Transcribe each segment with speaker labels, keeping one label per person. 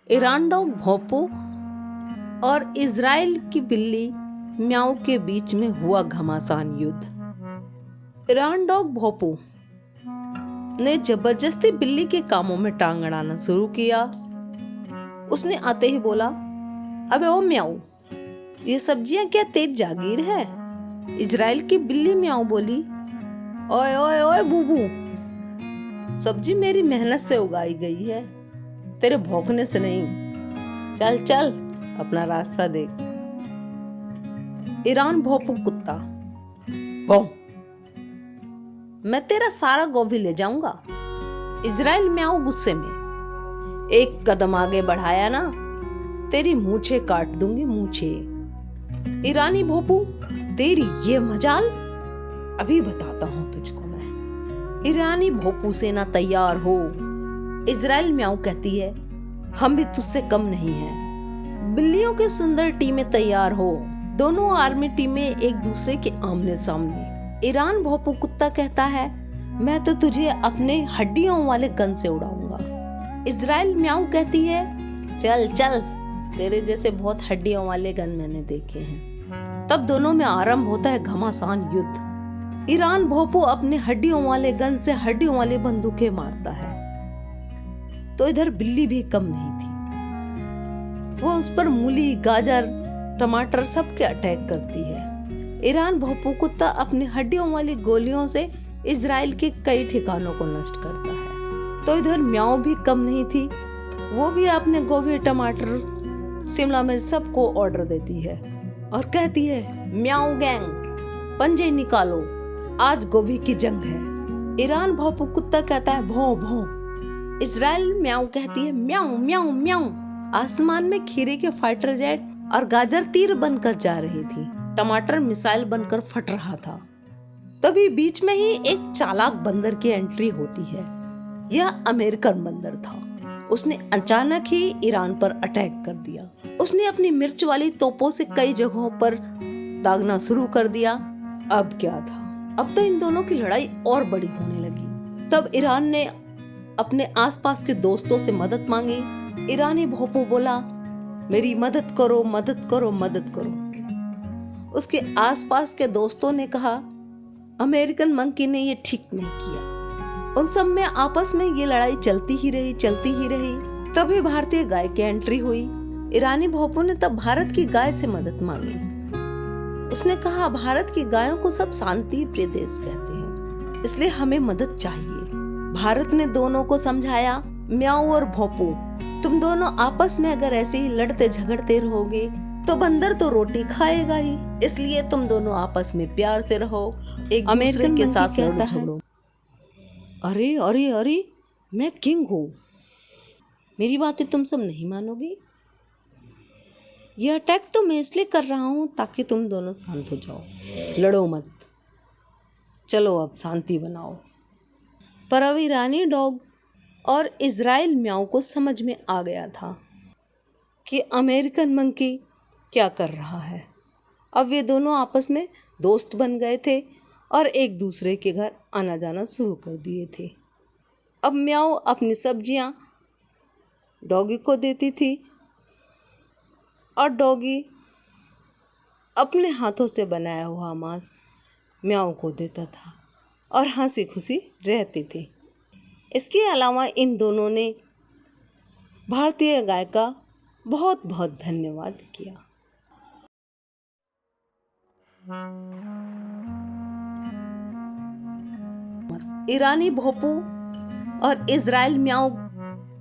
Speaker 1: Iran dog भोंपू और Israel की बिल्ली म्याऊ के बीच में हुआ घमासान युद्ध। ईरान डॉग भोंपू ने जबरदस्ती बिल्ली के कामों में टांग अड़ाना शुरू किया। उसने आते ही बोला, अबे ओ म्याऊ, ये सब्जियां क्या तेज जागीर है? इजराइल की बिल्ली म्याऊ बोली, ओए ओए ओए बूबू, सब्जी मेरी मेहनत से उगाई गई है, तेरे भौंकने से नहीं। चल चल अपना रास्ता देख। ईरान भोंपू कुत्ता, भौं, मैं तेरा सारा गोभी ले जाऊंगा। इजराइल म्याऊ गुस्से में, एक कदम आगे बढ़ाया ना, तेरी मूछें काट दूंगी मूछें। ईरानी भोंपू, तेरी ये मजाल, अभी बताता हूं तुझको मैं। ईरानी भोंपू सेना तैयार हो। इजराइल म्याऊ कहती है, हम भी तुझसे कम नहीं हैं। बिल्लियों की सुंदर टीमें तैयार हो। दोनों आर्मी टीमें एक दूसरे के आमने सामने। ईरान भोंपू कुत्ता कहता है, मैं तो तुझे अपने हड्डियों वाले गन से उड़ाऊंगा। इजराइल म्याऊ कहती है, चल चल, तेरे जैसे बहुत हड्डियों वाले गन मैंने देखे हैं। तब दोनों में आरंभ होता है घमासान युद्ध। ईरान भोंपू अपने हड्डियों वाले गन से हड्डियों वाले बंदूकें मारता है, तो इधर बिल्ली भी कम नहीं थी। वो उस पर मूली, गाजर, टमाटर सबके अटैक करती है। ईरान भोंपू कुत्ता अपनी हड्डियों वाली गोलियों से इजराइल के कई ठिकानों को नष्ट करता है। तो इधर म्याऊ भी कम नहीं थी, वो भी अपने गोभी, टमाटर, शिमला मिर्च सबको ऑर्डर देती है और कहती है, म्याऊ गैंग, पंजे निकालो, आज गोभी की जंग है। ईरान भोंपू कुत्ता कहता है, भौं भौं। इजराइल म्याऊ कहती है, म्याऊ म्याऊ म्याऊ। आसमान में खीरे के फाइटर जेट और गाजर तीर बनकर जा रही थी, टमाटर मिसाइल बनकर फट रहा था। तभी बीच में ही एक चालाक बंदर की एंट्री होती है। यह अमेरिकन बंदर था। उसने अचानक ही ईरान पर अटैक कर दिया। उसने अपनी मिर्च वाली तोपों से कई जगहों पर दागना शुरू कर दिया। अब क्या था, अब तो इन दोनों की लड़ाई और बड़ी होने लगी। तब ईरान ने अपने आसपास के दोस्तों से मदद मांगी। ईरानी भोंपू बोला, मेरी मदद करो मदद करो मदद करो। उसके आसपास के दोस्तों ने कहा, अमेरिकन मंकी ने ये ठीक नहीं किया। उन सब में आपस में ये लड़ाई चलती ही रही। तभी भारतीय गाय की एंट्री हुई। ईरानी भोंपू ने तब भारत की गाय से मदद मांगी। उसने कहा, भारत की गायों को सब शांति प्रिय देश कहते हैं, इसलिए हमें मदद चाहिए। भारत ने दोनों को समझाया, म्याऊ और भोंपू, तुम दोनों आपस में अगर ऐसे ही लड़ते झगड़ते रहोगे तो बंदर तो रोटी खाएगा ही, इसलिए तुम दोनों आपस में प्यार से रहो, एक दूसरे के साथ लड़ो झगड़ो। अरे अरे अरे, मैं किंग हूँ, मेरी बातें तुम सब नहीं मानोगे। यह अटैक तो मैं इसलिए कर रहा हूँ ताकि तुम दोनों शांत हो जाओ, लड़ो मत, चलो अब शांति बनाओ। पर अब ईरानी डॉग और इजराइल म्याऊ को समझ में आ गया था कि अमेरिकन मंकी क्या कर रहा है। अब वे दोनों आपस में दोस्त बन गए थे और एक दूसरे के घर आना जाना शुरू कर दिए थे। अब म्याऊ अपनी सब्जियां डॉगी को देती थी और डॉगी अपने हाथों से बनाया हुआ मांस म्याऊ को देता था और हंसी खुशी रहती थी। इसके अलावा इन दोनों ने भारतीय गाय का बहुत बहुत धन्यवाद किया। ईरानी भोंपू और इजराइल म्याऊ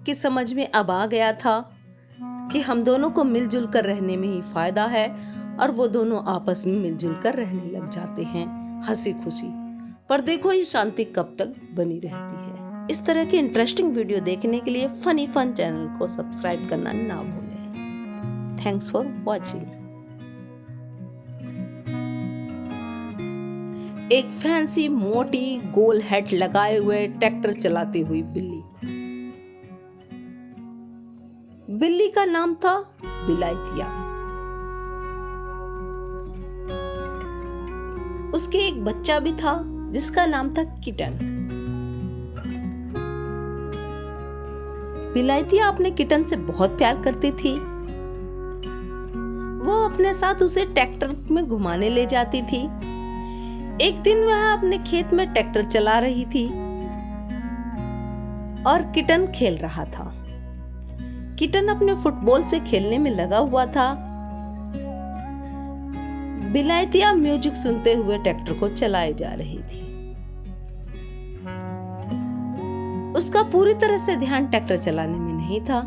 Speaker 1: की समझ में अब आ गया था कि हम दोनों को मिलजुल कर रहने में ही फायदा है, और वो दोनों आपस में मिलजुल कर रहने लग जाते हैं हंसी खुशी। पर देखो ये शांति कब तक बनी रहती है। इस तरह की इंटरेस्टिंग वीडियो देखने के लिए फनी फन चैनल को सब्सक्राइब करना ना भूलें। Thanks for watching. एक फैंसी मोटी गोल हेड लगाए हुए ट्रैक्टर चलाती हुई बिल्ली। बिल्ली का नाम था बिलायतिया। उसके एक बच्चा भी था जिसका नाम था किटन। विलायतिया अपने किटन से बहुत प्यार करती थी। वो अपने साथ उसे ट्रैक्टर में घुमाने ले जाती थी। एक दिन वह अपने खेत में ट्रैक्टर चला रही थी और किटन खेल रहा था। किटन अपने फुटबॉल से खेलने में लगा हुआ था। विलायतिया म्यूजिक सुनते हुए ट्रैक्टर को चलाए जा रही थी। उसका पूरी तरह से ध्यान ट्रैक्टर चलाने में नहीं था।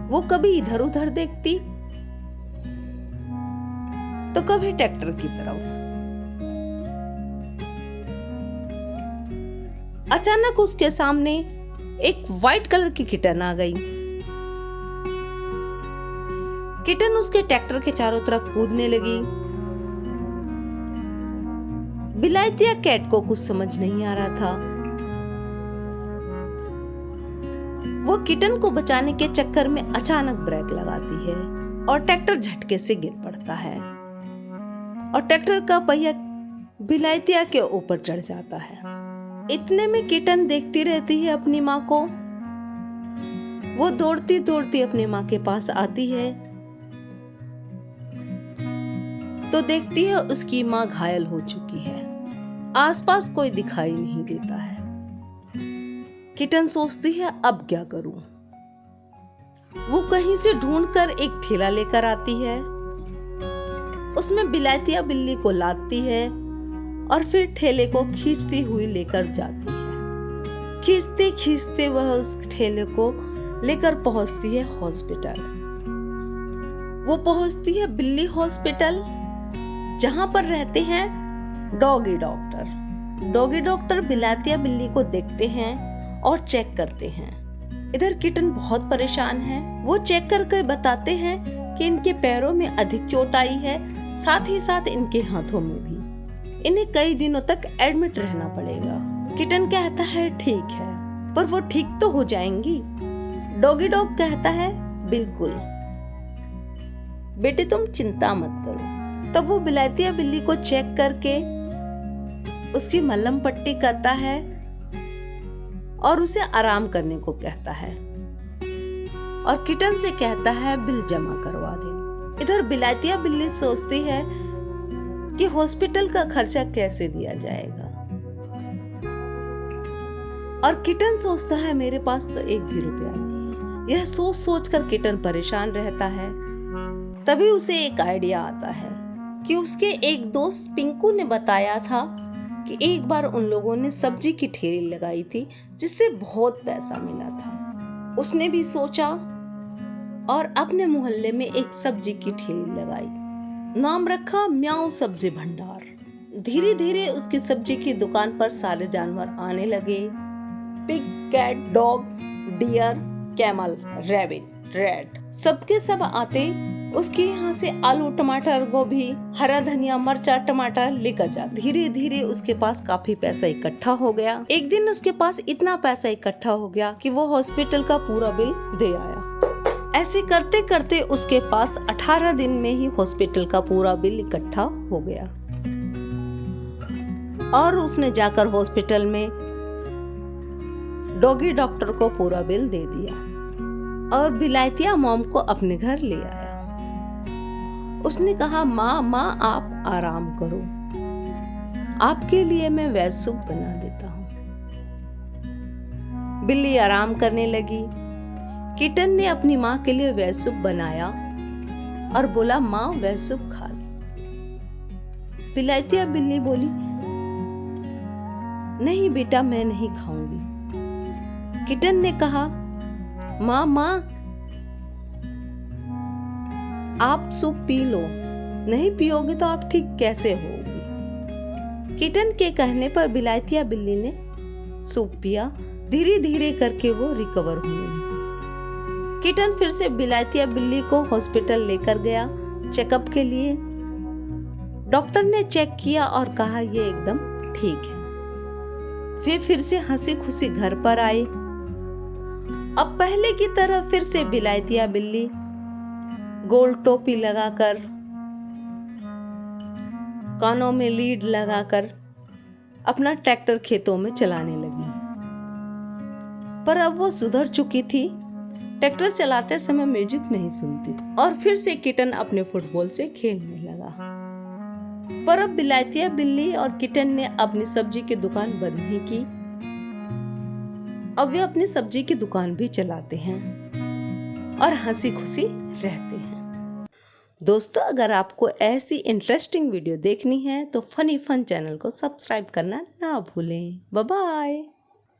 Speaker 1: वो कभी इधर उधर देखती तो कभी ट्रैक्टर की तरफ। अचानक उसके सामने एक व्हाइट कलर की किटन आ गई। किटन उसके ट्रैक्टर के चारों तरफ कूदने लगी। विलायतिया कैट को कुछ समझ नहीं आ रहा था। वो किटन को बचाने के चक्कर में अचानक ब्रेक लगाती है और ट्रैक्टर झटके से गिर पड़ता है और ट्रैक्टर का पहिया विलायतिया के ऊपर चढ़ जाता है। इतने में किटन देखती रहती है अपनी माँ को। वो दौड़ती दौड़ती अपनी माँ के पास आती है तो देखती है उसकी माँ घायल हो चुकी है। आसपास कोई दिखाई नहीं देता है। किटन सोचती है अब क्या करूं। वो कहीं से ढूंढकर एक ठेला लेकर आती है। उसमें विलायतिया बिल्ली को लादती है और फिर ठेले को खींचती हुई लेकर जाती है। खींचते खींचते वह उस ठेले को लेकर पहुंचती है हॉस्पिटल। वो पहुंचती है बिल्ली हॉस्पिटल, जहां पर रहते हैं डॉगी डॉक्टर। डॉगी डॉक्टर विलायतिया बिल्ली को देखते हैं और चेक करते हैं। इधर किटन बहुत परेशान है। वो चेक करके बताते हैं कि इनके पैरों में अधिक चोट आई है, साथ ही साथ इनके हाथों में भी। इन्हें कई दिनों तक एडमिट रहना पड़ेगा। किटन कहता है ठीक है, पर वो ठीक तो हो जाएंगी। डॉगी डॉग कहता है बिल्कुल बेटे, तुम चिंता मत करो। तब वो विलायतिया बिल्ली को चेक करके उसकी मलहम पट्टी करता है और उसे आराम करने को कहता है और किटन से कहता है बिल जमा करवा दे। इधर विलायतिया बिल्ली सोचती है कि हॉस्पिटल का खर्चा कैसे दिया जाएगा और किटन सोचता है मेरे पास तो 1 भी रुपया नहीं। यह सोच सोच कर किटन परेशान रहता है। तभी उसे एक आइडिया आता है कि उसके एक दोस्त पिंकू ने बताया था कि एक बार उन लोगों ने सब्जी की ठेली लगाई थी जिससे बहुत पैसा मिला था। उसने भी सोचा और अपने मोहल्ले में एक सब्जी की ठेली लगाई। नाम रखा म्याऊ सब्जी भंडार। धीरे धीरे उसकी सब्जी की दुकान पर सारे जानवर आने लगे। Pig, cat, dog, deer, camel, rabbit, rat, सबके सब आते उसके यहाँ से आलू, टमाटर, गोभी, हरा धनिया, मरचा, टमाटर लेकर जा। धीरे धीरे उसके पास काफी पैसा इकट्ठा हो गया। एक दिन उसके पास इतना पैसा इकट्ठा हो गया कि वो हॉस्पिटल का पूरा बिल दे आया। ऐसे करते करते उसके पास 18 दिन में ही हॉस्पिटल का पूरा बिल इकट्ठा हो गया और उसने जाकर हॉस्पिटल में डॉगी डॉक्टर को पूरा बिल दे दिया और विलायतिया मॉम को अपने घर ले आया। उसने कहा माँ आप आराम करो, आपके लिए मैं वेज सूप बना देता हूँ। बिल्ली आराम करने लगी। किटन ने अपनी माँ के लिए वेज सूप बनाया और बोला माँ वेज सूप खा लो। विलायतिया बिल्ली बोली नहीं बेटा, मैं नहीं खाऊंगी। किटन ने कहा माँ आप सूप पी लो, नहीं पियोगे तो आप ठीक कैसे होगी। किटन के कहने पर विलायतिया बिल्ली ने सूप पिया। धीरे धीरे करके वो रिकवर होने लगी। किटन फिर से विलायतिया बिल्ली को हॉस्पिटल लेकर गया चेकअप के लिए। डॉक्टर ने चेक किया और कहा ये एकदम ठीक है। वे फिर से हंसी खुशी घर पर आए। अब पहले की तरह फिर से विलायतिया बिल्ली गोल टोपी लगाकर, कानों में लीड लगाकर अपना ट्रैक्टर खेतों में चलाने लगी। पर अब वो सुधर चुकी थी। ट्रैक्टर चलाते समय म्यूजिक नहीं सुनती और फिर से किटन अपने फुटबॉल से खेलने लगा। पर अब बिलायतिया बिल्ली और किटन ने अपनी सब्जी की दुकान बंद नहीं की। अब वे अपनी सब्जी की दुकान भी चलाते हैं और हंसी खुशी रहते हैं। दोस्तों, अगर आपको ऐसी इंटरेस्टिंग वीडियो देखनी है तो फनी फन चैनल को सब्सक्राइब करना ना भूलें। Bye bye.